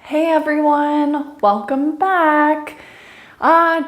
Hey everyone, welcome back.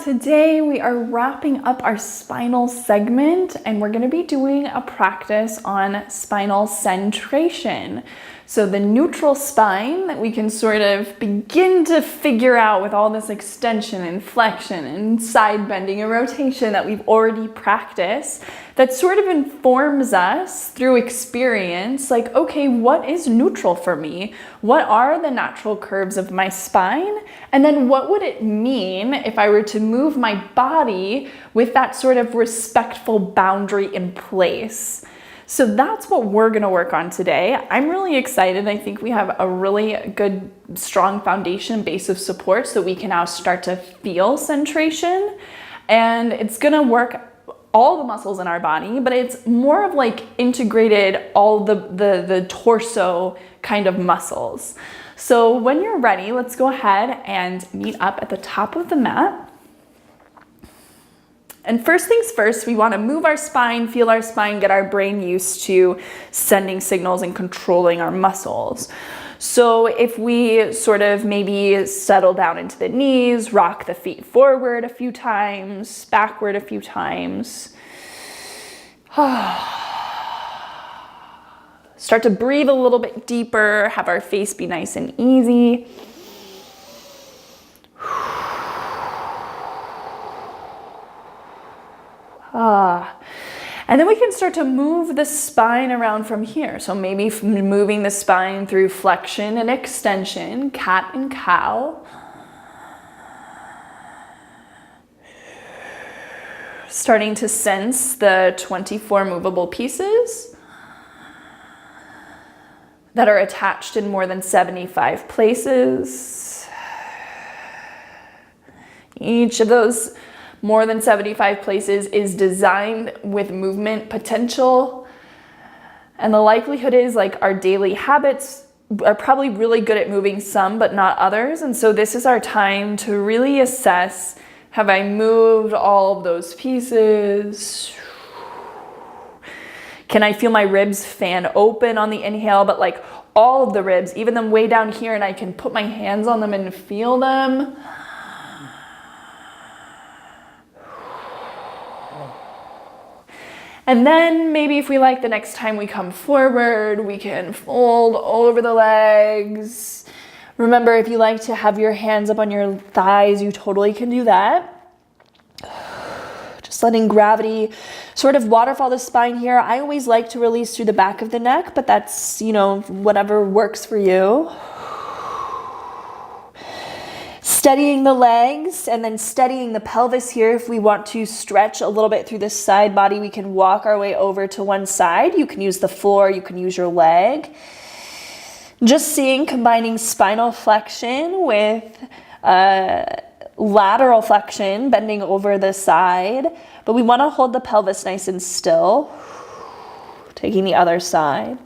Today we are wrapping up our spinal segment and we're going to be doing a practice on spinal centration. So the neutral spine that we can sort of begin to figure out with all this extension and flexion and side bending and rotation that we've already practiced, that sort of informs us through experience, like, okay, what is neutral for me? What are the natural curves of my spine? And then what would it mean if I were to move my body with that sort of respectful boundary in place? So that's what we're going to work on today. I'm really excited. I think we have a really good, strong foundation base of support so we can now start to feel centration. And it's going to work all the muscles in our body, but it's more of like integrated all the torso kind of muscles. So when you're ready, let's go ahead and meet up at the top of the mat. And first things first, we want to move our spine, feel our spine, get our brain used to sending signals and controlling our muscles. So if we sort of maybe settle down into the knees, rock the feet forward a few times, backward a few times. Start to breathe a little bit deeper, have our face be nice and easy. And then we can start to move the spine around from here. So maybe moving the spine through flexion and extension, cat and cow. Starting to sense the 24 movable pieces that are attached in more than 75 places. Each of those more than 75 places is designed with movement potential. And the likelihood is, like, our daily habits are probably really good at moving some, but not others. And so this is our time to really assess, have I moved all of those pieces? Can I feel my ribs fan open on the inhale, but like all of the ribs, even them way down here, and I can put my hands on them and feel them? And then maybe if we like, the next time we come forward, we can fold over the legs. Remember, if you like to have your hands up on your thighs, you totally can do that. Just letting gravity sort of waterfall the spine here. I always like to release through the back of the neck, but that's, whatever works for you. Steadying the legs and then steadying the pelvis here. If we want to stretch a little bit through the side body, we can walk our way over to one side. You can use the floor, you can use your leg. Just combining spinal flexion with lateral flexion, bending over the side. But we want to hold the pelvis nice and still. Taking the other side.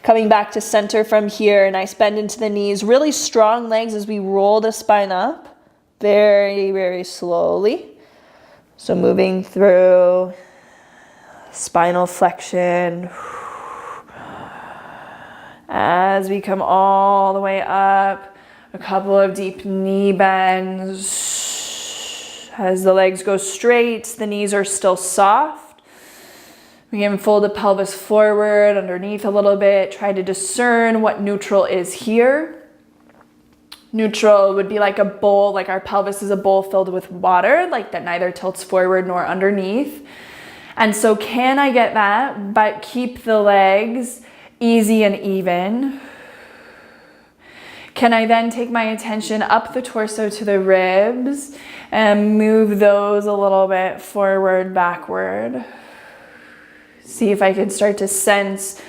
Coming back to center from here, nice bend into the knees, really strong legs as we roll the spine up, very, very slowly. So moving through spinal flexion as we come all the way up, a couple of deep knee bends. As the legs go straight, the knees are still soft. We can fold the pelvis forward, underneath a little bit. Try to discern what neutral is here. Neutral would be like a bowl, like our pelvis is a bowl filled with water, like that neither tilts forward nor underneath. And so can I get that, but keep the legs easy and even? Can I then take my attention up the torso to the ribs and move those a little bit forward, backward? See if I can start to sense,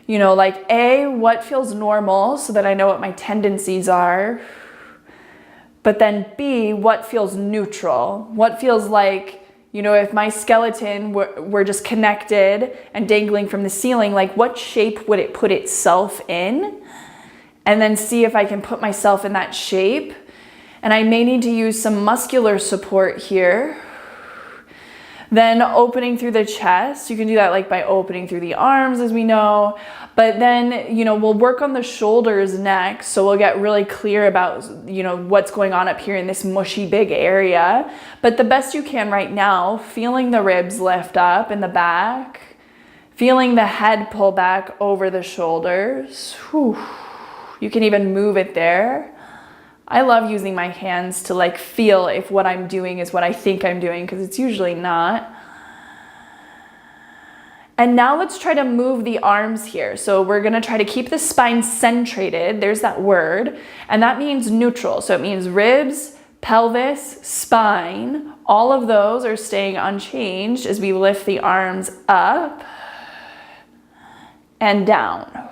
like A, what feels normal so that I know what my tendencies are. But then B, what feels neutral? What feels like, if my skeleton were just connected and dangling from the ceiling, like what shape would it put itself in? And then see if I can put myself in that shape. And I may need to use some muscular support here. Then opening through the chest. You can do that like by opening through the arms, as we know. But then, you know, we'll work on the shoulders next. So we'll get really clear about, you know, what's going on up here in this mushy big area. But the best you can right now, feeling the ribs lift up in the back, feeling the head pull back over the shoulders. Whew. You can even move it there. I love using my hands to like feel if what I'm doing is what I think I'm doing, because it's usually not. And now let's try to move the arms here. So we're gonna try to keep the spine centrated. There's that word. And that means neutral. So it means ribs, pelvis, spine. All of those are staying unchanged as we lift the arms up and down.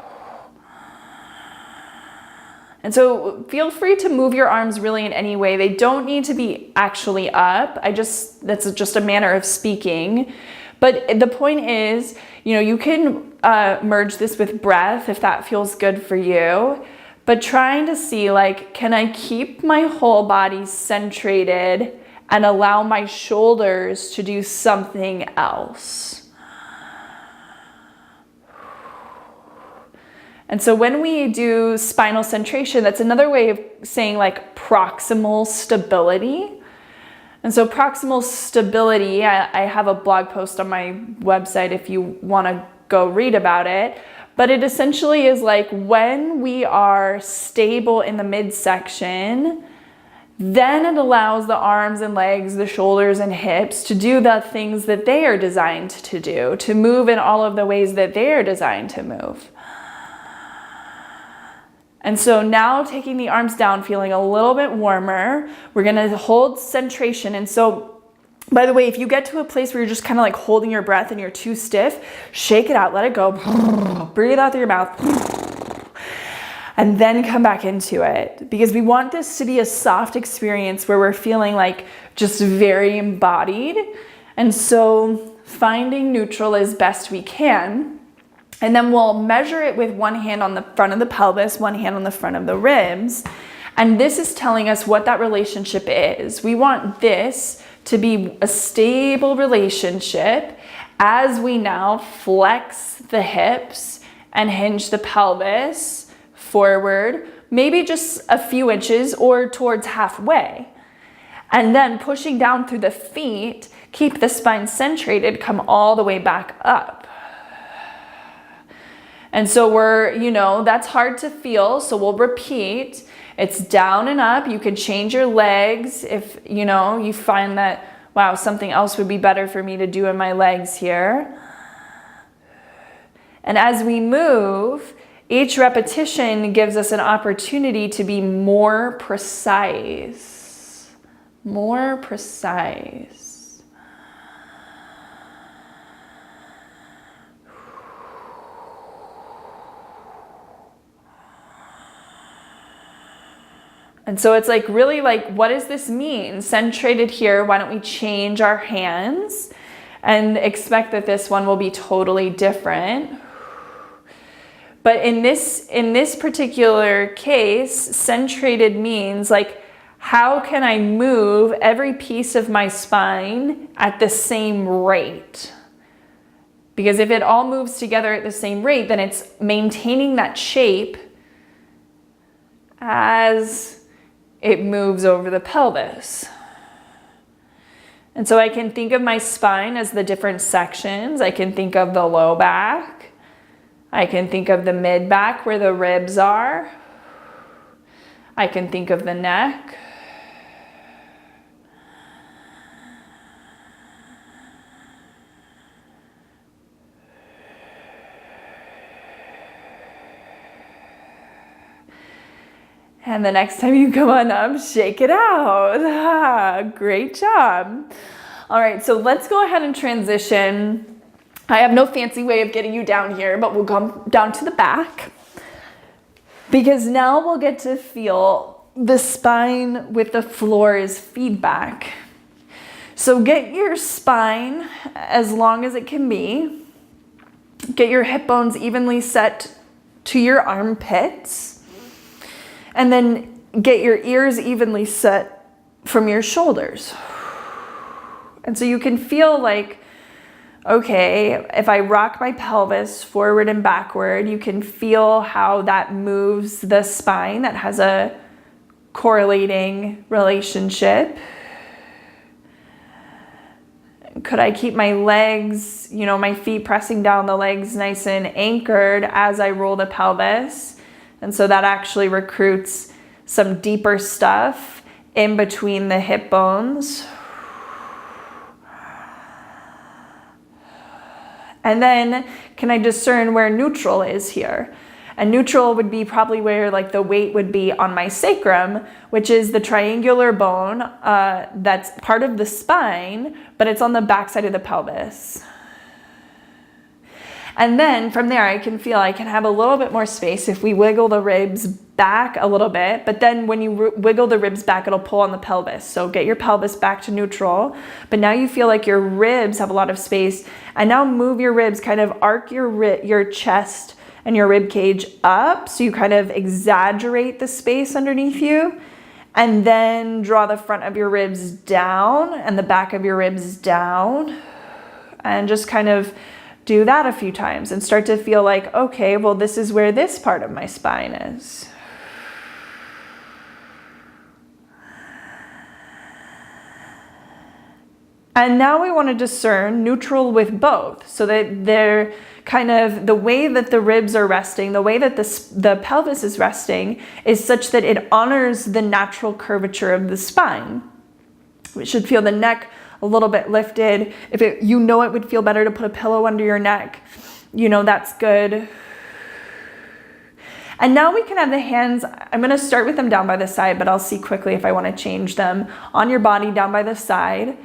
And so feel free to move your arms really in any way. They don't need to be actually up. That's just a manner of speaking. But the point is, you know, you can merge this with breath if that feels good for you. But trying to see, like, can I keep my whole body centrated and allow my shoulders to do something else? And so when we do spinal centration, that's another way of saying like proximal stability. And so proximal stability, I have a blog post on my website if you want to go read about it. But it essentially is like when we are stable in the midsection, then it allows the arms and legs, the shoulders and hips to do the things that they are designed to do, to move in all of the ways that they are designed to move. And so now taking the arms down, feeling a little bit warmer, we're gonna hold centration. And so, by the way, if you get to a place where you're just kind of like holding your breath and you're too stiff, shake it out, let it go, breathe out through your mouth, and then come back into it. Because we want this to be a soft experience where we're feeling like just very embodied. And so finding neutral as best we can. And then we'll measure it with one hand on the front of the pelvis, one hand on the front of the ribs. And this is telling us what that relationship is. We want this to be a stable relationship as we now flex the hips and hinge the pelvis forward, maybe just a few inches or towards halfway. And then pushing down through the feet, keep the spine centrated, come all the way back up. And so we're, you know, that's hard to feel. So we'll repeat. It's down and up. You could change your legs if, you know, you find that, wow, something else would be better for me to do in my legs here. And as we move, each repetition gives us an opportunity to be more precise. More precise. And so it's like really like, what does this mean? Centrated here, why don't we change our hands and expect that this one will be totally different. But in this particular case, centrated means like, how can I move every piece of my spine at the same rate? Because if it all moves together at the same rate, then it's maintaining that shape as it moves over the pelvis. And so I can think of my spine as the different sections. I can think of the low back. I can think of the mid back where the ribs are. I can think of the neck. And the next time you come on up, shake it out. Great job. All right, so let's go ahead and transition. I have no fancy way of getting you down here, but we'll come down to the back. Because now we'll get to feel the spine with the floor's feedback. So get your spine as long as it can be. Get your hip bones evenly set to your armpits. And then get your ears evenly set from your shoulders. And so you can feel like, okay, if I rock my pelvis forward and backward, you can feel how that moves the spine. That has a correlating relationship. Could I keep my legs, my feet pressing down the legs nice and anchored as I roll the pelvis? And so that actually recruits some deeper stuff in between the hip bones. And then can I discern where neutral is here? And neutral would be probably where like the weight would be on my sacrum, which is the triangular bone that's part of the spine, but it's on the backside of the pelvis. And then from there, I can feel I can have a little bit more space if we wiggle the ribs back a little bit, but then when you wiggle the ribs back, it'll pull on the pelvis. So get your pelvis back to neutral, but now you feel like your ribs have a lot of space. And now move your ribs, kind of arc your chest and your rib cage up, so you kind of exaggerate the space underneath you, and then draw the front of your ribs down and the back of your ribs down, and just kind of do that a few times and start to feel like, okay, well, this is where this part of my spine is. And now we want to discern neutral with both, so that they're kind of the way that the ribs are resting, the way that the pelvis is resting is such that it honors the natural curvature of the spine. We should feel the neck a little bit lifted. If it would feel better to put a pillow under your neck, that's good. And now we can have the hands, I'm going to start with them down by the side, but I'll see quickly if I want to change them, on your body down by the side.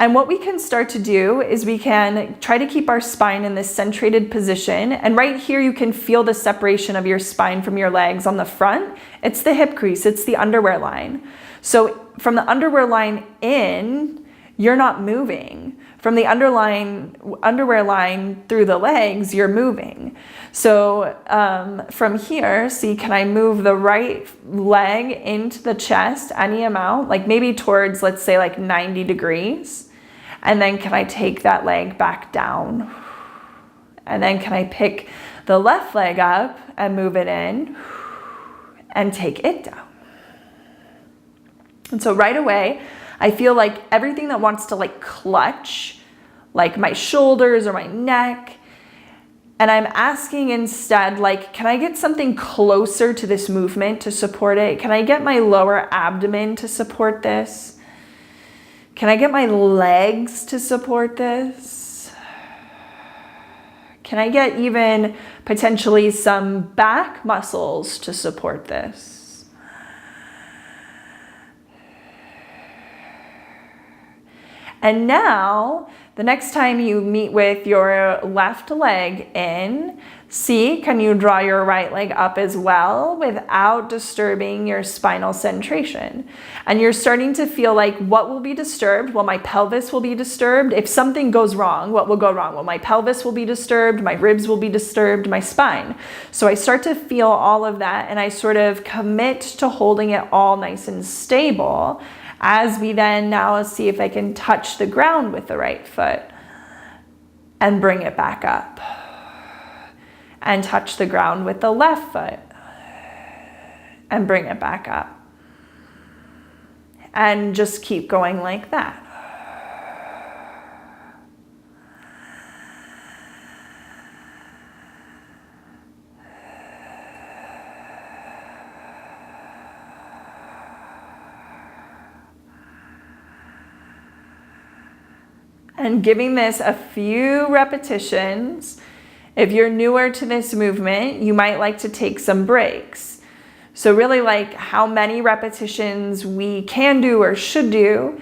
And what we can start to do is we can try to keep our spine in this centrated position. And right here, you can feel the separation of your spine from your legs on the front. It's the hip crease, it's the underwear line. So from the underwear line in, you're not moving. From the underwear line through the legs, you're moving. So from here, see, can I move the right leg into the chest any amount, like maybe towards, let's say, like 90 degrees. And then can I take that leg back down? And then can I pick the left leg up and move it in and take it down? And so right away, I feel like everything that wants to like clutch, like my shoulders or my neck, and I'm asking instead, like, can I get something closer to this movement to support it? Can I get my lower abdomen to support this? Can I get my legs to support this? Can I get even potentially some back muscles to support this? And now, the next time you meet with your left leg in, see, can you draw your right leg up as well without disturbing your spinal centration? And you're starting to feel like, what will be disturbed? Well, my pelvis will be disturbed. If something goes wrong, what will go wrong? Well, my pelvis will be disturbed, my ribs will be disturbed, my spine. So I start to feel all of that, and I sort of commit to holding it all nice and stable, as we then now see if I can touch the ground with the right foot and bring it back up, and touch the ground with the left foot and bring it back up, and just keep going like that. And giving this a few repetitions. If you're newer to this movement, you might like to take some breaks. So really, like, how many repetitions we can do or should do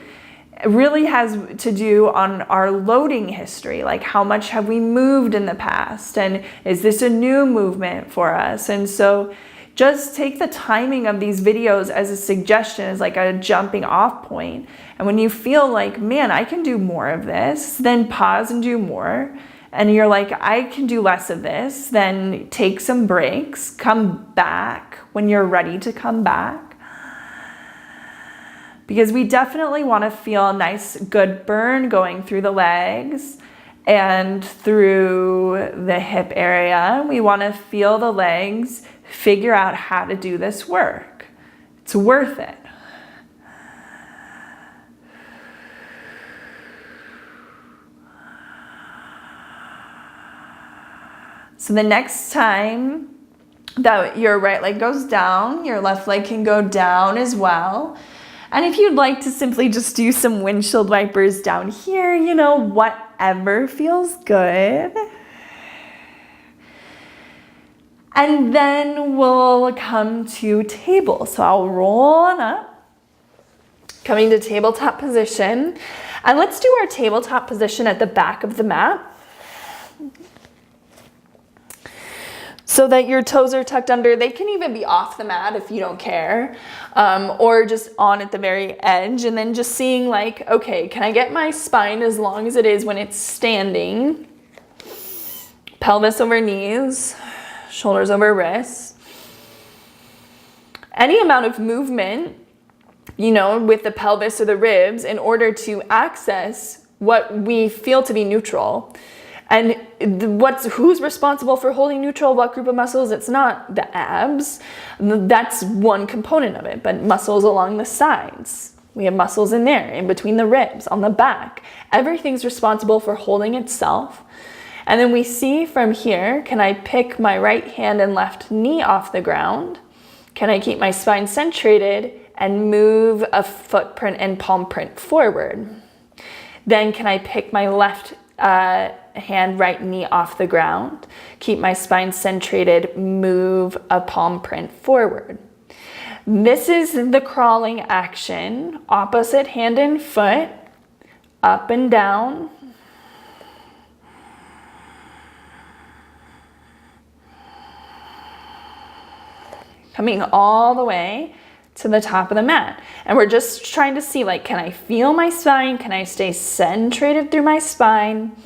really has to do on our loading history. Like, how much have we moved in the past? And is this a new movement for us? And so just take the timing of these videos as a suggestion, as like a jumping off point. And when you feel like, man, I can do more of this, then pause and do more. And you're like, I can do less of this, then take some breaks, come back when you're ready to come back. because we definitely want to feel a nice, good burn going through the legs and through the hip area. We want to feel the legs, figure out how to do this work. It's worth it. So the next time that your right leg goes down, your left leg can go down as well. And if you'd like to simply just do some windshield wipers down here, you know, whatever feels good. And then we'll come to table. So I'll roll on up, coming to tabletop position. And let's do our tabletop position at the back of the mat, so that your toes are tucked under. They can even be off the mat if you don't care, or just on at the very edge, and then just seeing like, okay, can I get my spine as long as it is when it's standing? Pelvis over knees, shoulders over wrists. Any amount of movement, you know, with the pelvis or the ribs in order to access what we feel to be neutral. And who's responsible for holding neutral? What group of muscles? It's not the abs. That's one component of it, but muscles along the sides. We have muscles in there, in between the ribs, on the back. Everything's responsible for holding itself. And then we see from here, can I pick my right hand and left knee off the ground? Can I keep my spine centrated and move a footprint and palm print forward? Then can I pick my left hand, right knee off the ground, keep my spine centrated, move a palm print forward. This is the crawling action, opposite hand and foot, up and down. Coming all the way to the top of the mat. And we're just trying to see, like, can I feel my spine? Can I stay centrated through my spine?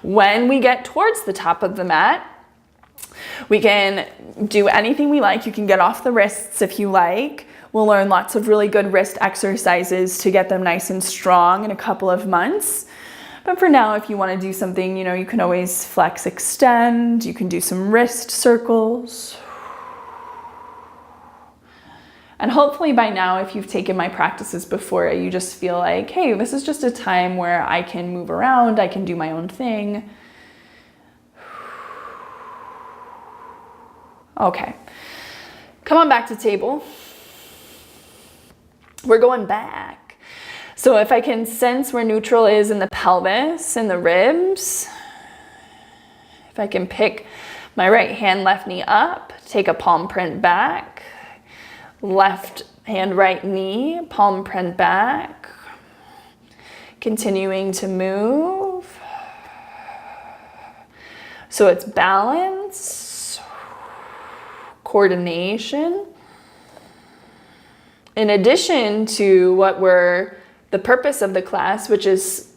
When we get towards the top of the mat, we can do anything we like. You can get off the wrists if you like. We'll learn lots of really good wrist exercises to get them nice and strong in a couple of months. But for now, if you want to do something, you know, you can always flex, extend. You can do some wrist circles. And hopefully by now, if you've taken my practices before, you just feel like, hey, this is just a time where I can move around, I can do my own thing. Okay, come on back to table. We're going back. So if I can sense where neutral is in the pelvis and the ribs, if I can pick my right hand, left knee up, take a palm print back, left hand, right knee, palm print back, continuing to move. So it's balance, coordination. In addition to the purpose of the class, which is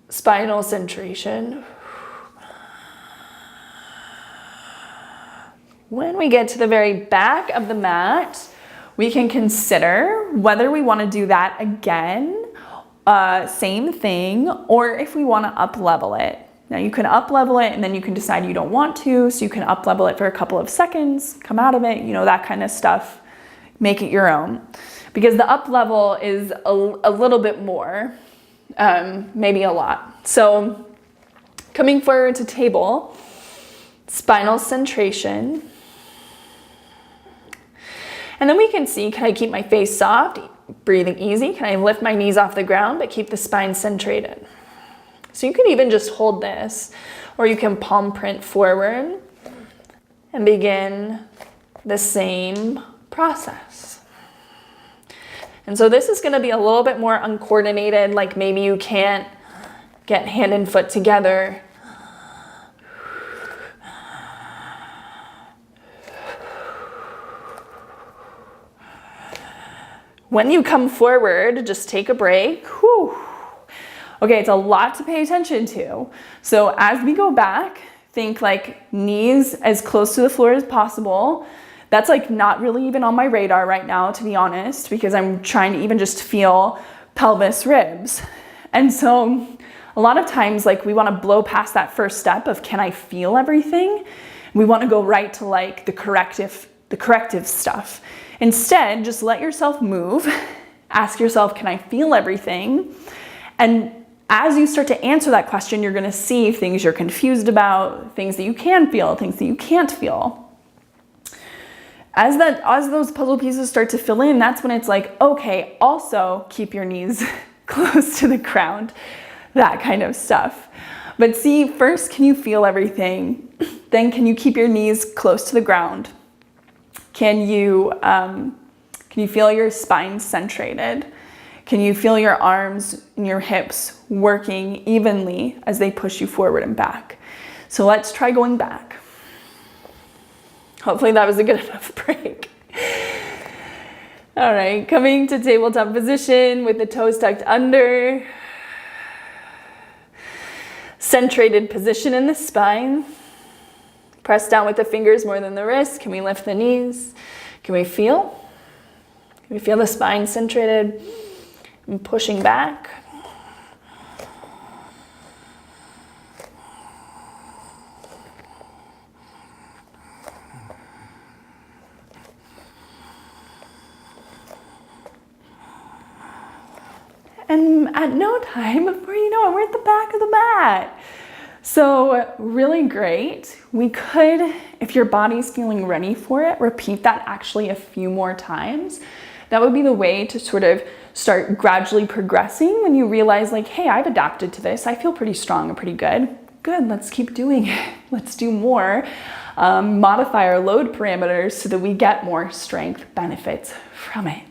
spinal centration. When we get to the very back of the mat, we can consider whether we want to do that again, same thing, or if we want to up level it. Now you can up level it and then you can decide you don't want to, so you can up level it for a couple of seconds, come out of it, you know, that kind of stuff. Make it your own. Because the up level is a little bit more, maybe a lot. So coming forward to table, spinal centration. And then we can see, can I keep my face soft, breathing easy? Can I lift my knees off the ground, but keep the spine centrated? So you can even just hold this, or you can palm print forward and begin the same process. And so this is going to be a little bit more uncoordinated, like maybe you can't get hand and foot together. When you come forward, just take a break. Whew. Okay, it's a lot to pay attention to. So as we go back, think like knees as close to the floor as possible. That's like not really even on my radar right now, to be honest, because I'm trying to even just feel pelvis, ribs. And so a lot of times, like, we want to blow past that first step of can I feel everything? We want to go right to like the corrective stuff. Instead, just let yourself move. Ask yourself, can I feel everything? And as you start to answer that question, you're going to see things you're confused about, things that you can feel, things that you can't feel. As those puzzle pieces start to fill in, that's when it's like, okay, also keep your knees close to the ground, that kind of stuff. But see, first, can you feel everything? Then can you keep your knees close to the ground? Can you feel your spine centrated? Can you feel your arms and your hips working evenly as they push you forward and back? So let's try going back. Hopefully that was a good enough break. All right, coming to tabletop position with the toes tucked under. Centrated position in the spine. Press down with the fingers more than the wrist. Can we lift the knees? Can we feel? Can we feel the spine centrated and pushing back? And at no time, before you know it, we're at the back of the mat. So really great. We could, if your body's feeling ready for it, repeat that actually a few more times. That would be the way to sort of start gradually progressing when you realize like, hey, I've adapted to this. I feel pretty strong and pretty good. Good, let's keep doing it. Let's do more. Modify our load parameters so that we get more strength benefits from it.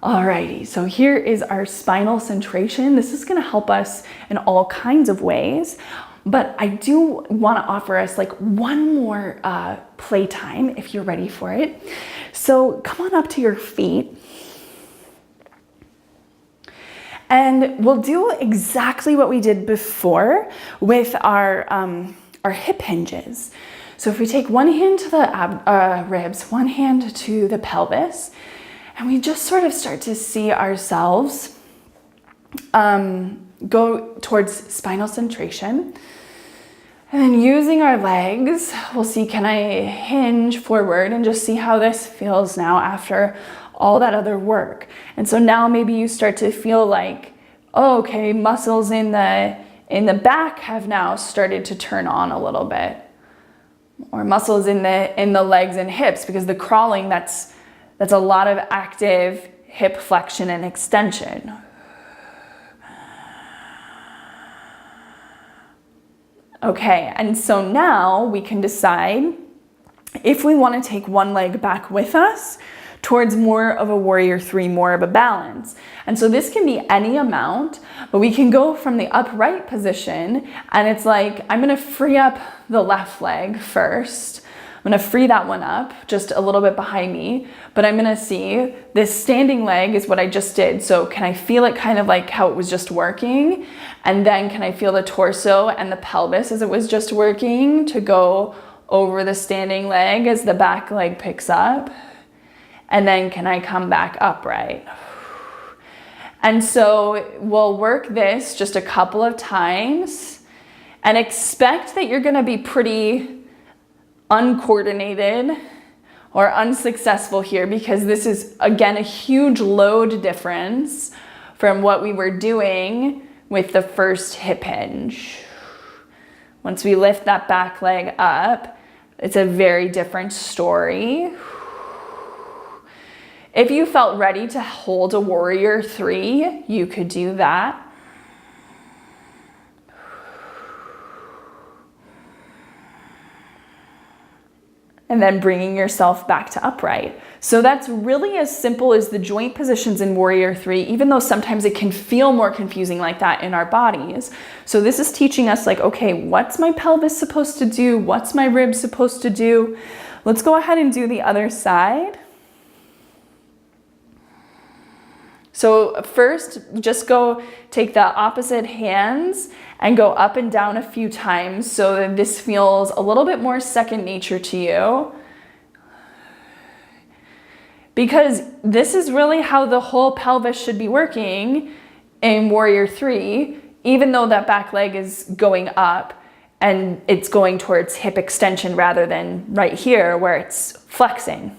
Alrighty, so here is our spinal centration. This is gonna help us in all kinds of ways, but I do wanna offer us like one more playtime if you're ready for it. So come on up to your feet. And we'll do exactly what we did before with our hip hinges. So if we take one hand to the ribs, one hand to the pelvis, and we just sort of start to see ourselves go towards spinal centration. And then using our legs, we'll see, can I hinge forward and just see how this feels now after all that other work. And so now maybe you start to feel like, oh, okay, muscles in the back have now started to turn on a little bit. Or muscles in the legs and hips, because the crawling, that's a lot of active hip flexion and extension. Okay, and so now we can decide if we want to take one leg back with us towards more of a warrior three, more of a balance. And so this can be any amount, but we can go from the upright position, and it's like, I'm gonna free up the left leg first. I'm gonna free that one up just a little bit behind me, but I'm gonna see this standing leg is what I just did. So can I feel it kind of like how it was just working? And then can I feel the torso and the pelvis as it was just working to go over the standing leg as the back leg picks up? And then can I come back upright? And so we'll work this just a couple of times and expect that you're gonna be pretty uncoordinated or unsuccessful here, because this is, again, a huge load difference from what we were doing with the first hip hinge. Once we lift that back leg up, it's a very different story. If you felt ready to hold a warrior three, you could do that. And then bringing yourself back to upright. So that's really as simple as the joint positions in warrior three, even though sometimes it can feel more confusing like that in our bodies. So this is teaching us like, okay, what's my pelvis supposed to do? What's my ribs supposed to do? Let's go ahead and do the other side. So first, just go take the opposite hands and go up and down a few times so that this feels a little bit more second nature to you. Because this is really how the whole pelvis should be working in Warrior 3, even though that back leg is going up and it's going towards hip extension rather than right here where it's flexing.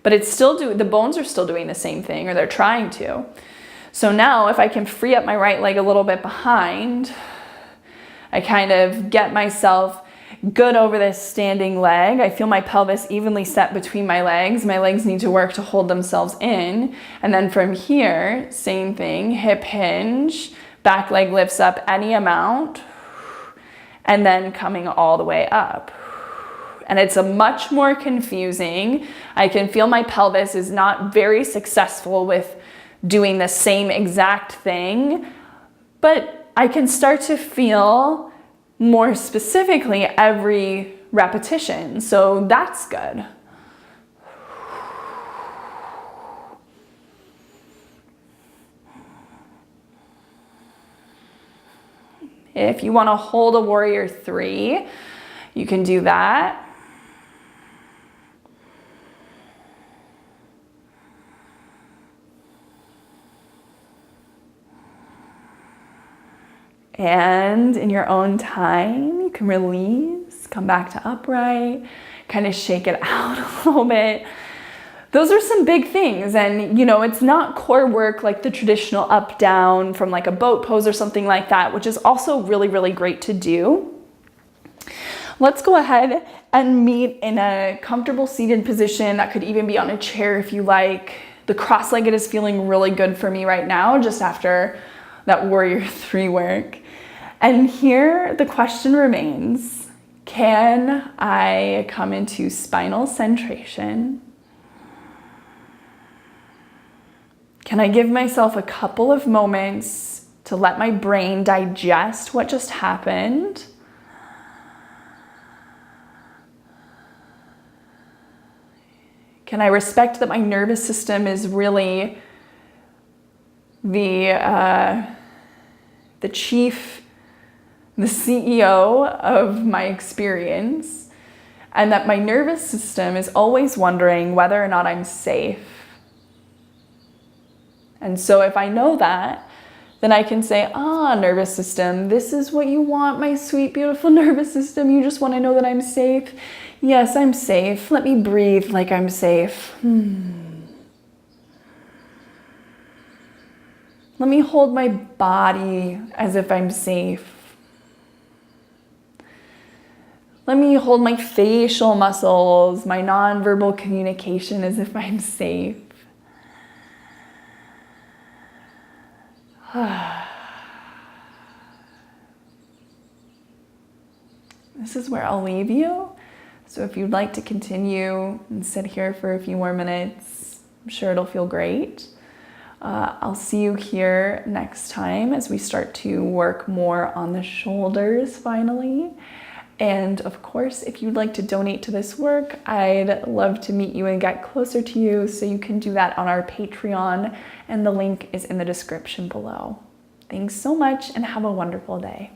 But it's still the bones are still doing the same thing, or they're trying to. So now if I can free up my right leg a little bit behind, I kind of get myself good over this standing leg. I feel my pelvis evenly set between my legs. My legs need to work to hold themselves in. And then from here, same thing, hip hinge, back leg lifts up any amount, and then coming all the way up. And it's a much more confusing. I can feel my pelvis is not very successful with doing the same exact thing, but I can start to feel more specifically every repetition. So that's good. If you want to hold a Warrior 3, you can do that. And in your own time, you can release, come back to upright, kind of shake it out a little bit. Those are some big things. And you know, it's not core work like the traditional up down from like a boat pose or something like that, which is also really, really great to do. Let's go ahead and meet in a comfortable seated position. That could even be on a chair if you like. The cross-legged is feeling really good for me right now, just after that Warrior 3 work. And here the question remains, can I come into spinal centration? Can I give myself a couple of moments to let my brain digest what just happened? Can I respect that my nervous system is really the chief, the CEO of my experience, and that my nervous system is always wondering whether or not I'm safe. And so if I know that, then I can say, nervous system, this is what you want, my sweet, beautiful nervous system. You just want to know that I'm safe. Yes, I'm safe. Let me breathe like I'm safe. Let me hold my body as if I'm safe. Let me hold my facial muscles, my nonverbal communication as if I'm safe. This is where I'll leave you. So if you'd like to continue and sit here for a few more minutes, I'm sure it'll feel great. I'll see you here next time as we start to work more on the shoulders finally. And of course, if you'd like to donate to this work, I'd love to meet you and get closer to you. So you can do that on our Patreon, and the link is in the description below. Thanks so much and have a wonderful day.